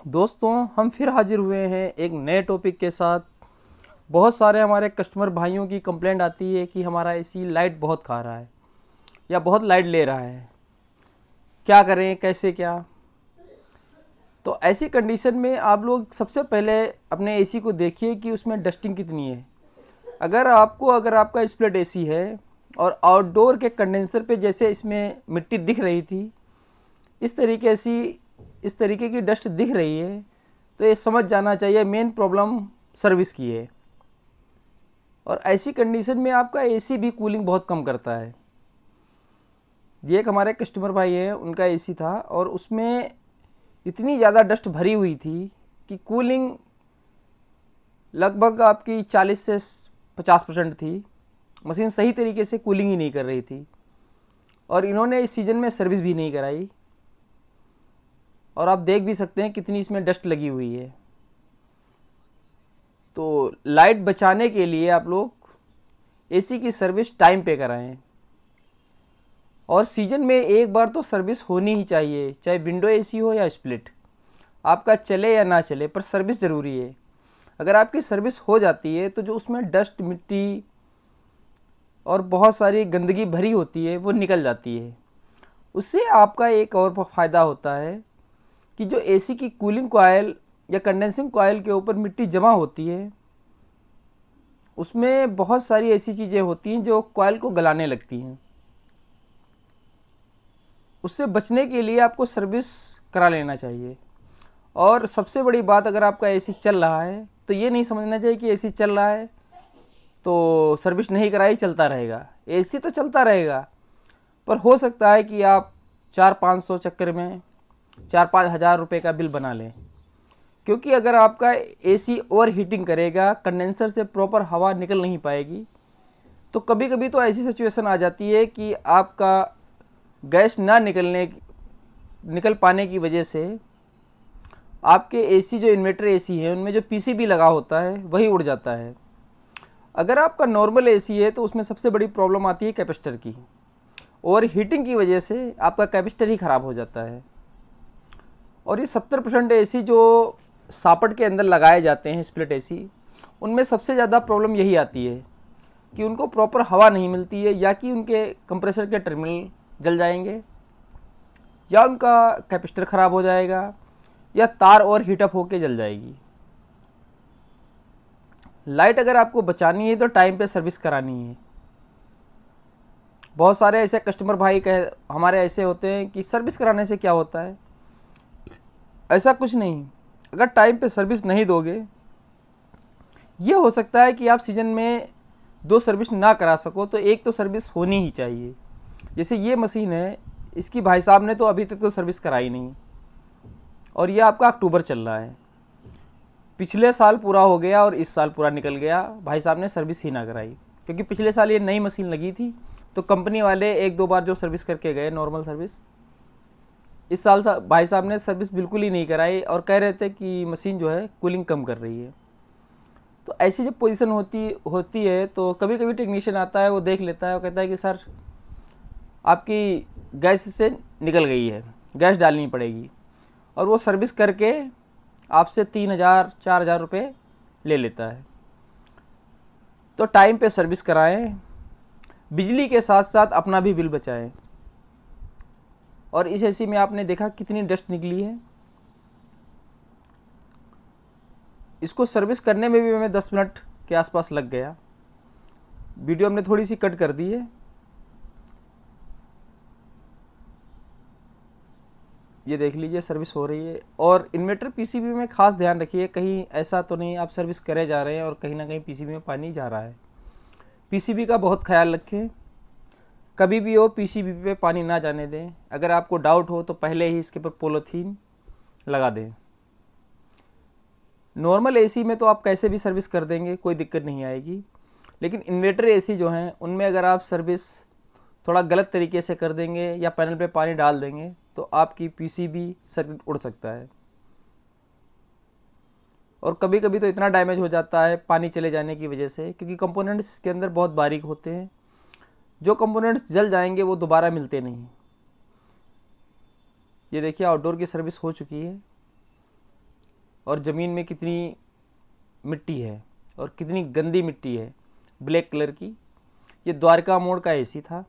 दोस्तों, हम फिर हाजिर हुए हैं एक नए टॉपिक के साथ। बहुत सारे हमारे कस्टमर भाइयों की कंप्लेंट आती है कि हमारा एसी लाइट बहुत खा रहा है या बहुत लाइट ले रहा है। क्या करें, कैसे क्या? तो ऐसी कंडीशन में आप लोग सबसे पहले अपने एसी को देखिए कि उसमें डस्टिंग कितनी है। अगर आपका स्प्लिट एसी है और आउटडोर के कंडेंसर पे जैसे इसमें मिट्टी दिख रही थी, इस तरीके की डस्ट दिख रही है, तो ये समझ जाना चाहिए मेन प्रॉब्लम सर्विस की है। और ऐसी कंडीशन में आपका एसी भी कूलिंग बहुत कम करता है। ये एक हमारे कस्टमर भाई हैं, उनका एसी था और उसमें इतनी ज़्यादा डस्ट भरी हुई थी कि कूलिंग लगभग आपकी 40 से 50% थी। मशीन सही तरीके से कूलिंग ही नहीं कर रही थी और इन्होंने इस सीज़न में सर्विस भी नहीं कराई। और आप देख भी सकते हैं कितनी इसमें डस्ट लगी हुई है। तो लाइट बचाने के लिए आप लोग एसी की सर्विस टाइम पे कराएं और सीजन में एक बार तो सर्विस होनी ही चाहिए, चाहे विंडो एसी हो या स्प्लिट, आपका चले या ना चले, पर सर्विस ज़रूरी है। अगर आपकी सर्विस हो जाती है तो जो उसमें डस्ट, मिट्टी और बहुत सारी गंदगी भरी होती है वो निकल जाती है। उससे आपका एक और फ़ायदा होता है कि जो एसी की कूलिंग कॉयल या कंडेंसिंग कॉयल के ऊपर मिट्टी जमा होती है, उसमें बहुत सारी ऐसी चीज़ें होती हैं जो कॉयल को गलाने लगती हैं। उससे बचने के लिए आपको सर्विस करा लेना चाहिए। और सबसे बड़ी बात, अगर आपका एसी चल रहा है तो ये नहीं समझना चाहिए कि एसी चल रहा है तो सर्विस नहीं कराई चलता रहेगा। एसी तो चलता रहेगा, पर हो सकता है कि आप 400-500 चक्कर में 4-5 हज़ार रुपये का बिल बना लें। क्योंकि अगर आपका एसी ओवर हीटिंग करेगा, कंडेंसर से प्रॉपर हवा निकल नहीं पाएगी, तो कभी कभी तो ऐसी सिचुएशन आ जाती है कि आपका गैस ना निकल पाने की वजह से आपके एसी, जो इन्वर्टर एसी है, उनमें जो पीसीबी लगा होता है वही उड़ जाता है। अगर आपका नॉर्मल एसी है तो उसमें सबसे बड़ी प्रॉब्लम आती है कैपेसिटर की। ओवर हीटिंग की वजह से आपका कैपेसिटर ही ख़राब हो जाता है। और ये 70% एसी जो सापट के अंदर लगाए जाते हैं, स्प्लिट एसी, उनमें सबसे ज़्यादा प्रॉब्लम यही आती है कि उनको प्रॉपर हवा नहीं मिलती है, या कि उनके कंप्रेसर के टर्मिनल जल जाएंगे, या उनका कैपेसिटर ख़राब हो जाएगा, या तार और हीटअप होके जल जाएगी। लाइट अगर आपको बचानी है तो टाइम पे सर्विस करानी है। बहुत सारे ऐसे कस्टमर भाई हमारे ऐसे होते हैं कि सर्विस कराने से क्या होता है। ऐसा कुछ नहीं। अगर टाइम पे सर्विस नहीं दोगे, ये हो सकता है कि आप सीज़न में 2 सर्विस ना करा सको, तो एक तो सर्विस होनी ही चाहिए। जैसे ये मशीन है, इसकी भाई साहब ने तो अभी तक तो सर्विस कराई नहीं, और ये आपका अक्टूबर चल रहा है। पिछले साल पूरा हो गया और इस साल पूरा निकल गया, भाई साहब ने सर्विस ही ना कराई। क्योंकि पिछले साल ये नई मशीन लगी थी, तो कंपनी वाले 1-2 बार जो सर्विस करके गए, नॉर्मल सर्विस, इस साल भाई साहब ने सर्विस बिल्कुल ही नहीं कराई और कह रहे थे कि मशीन जो है कूलिंग कम कर रही है। तो ऐसी जब पोजीशन होती है तो कभी कभी टेक्नीशियन आता है, वो देख लेता है और कहता है कि सर आपकी गैस से निकल गई है, गैस डालनी पड़ेगी, और वो सर्विस करके आपसे 3,000-4,000 रुपये ले लेता है। तो टाइम पे सर्विस कराएं, बिजली के साथ साथ अपना भी बिल बचाएं। और इस एसी में आपने देखा कितनी डस्ट निकली है। इसको सर्विस करने में भी हमें 10 मिनट के आसपास लग गया। वीडियो हमने थोड़ी सी कट कर दी है। ये देख लीजिए, सर्विस हो रही है। और इन्वर्टर पीसीबी में खास ध्यान रखिए, कहीं ऐसा तो नहीं आप सर्विस करे जा रहे हैं और कहीं ना कहीं पीसीबी में पानी जा रहा है। पीसीबी का बहुत ख्याल रखें, कभी भी हो पीसीबी पे पानी ना जाने दें। अगर आपको डाउट हो तो पहले ही इसके ऊपर पॉलीथीन लगा दें। नॉर्मल एसी में तो आप कैसे भी सर्विस कर देंगे, कोई दिक्कत नहीं आएगी, लेकिन इन्वर्टर एसी जो हैं उनमें अगर आप सर्विस थोड़ा गलत तरीके से कर देंगे या पैनल पे पानी डाल देंगे तो आपकी पीसीबी सर्किट उड़ सकता है। और कभी कभी तो इतना डैमेज हो जाता है पानी चले जाने की वजह से, क्योंकि कंपोनेंट्स के अंदर बहुत बारीक होते हैं। जो कंपोनेंट्स जल जाएंगे वो दोबारा मिलते नहीं। ये देखिए आउटडोर की सर्विस हो चुकी है और ज़मीन में कितनी मिट्टी है और कितनी गंदी मिट्टी है, ब्लैक कलर की। ये द्वारका मोड़ का एसी था।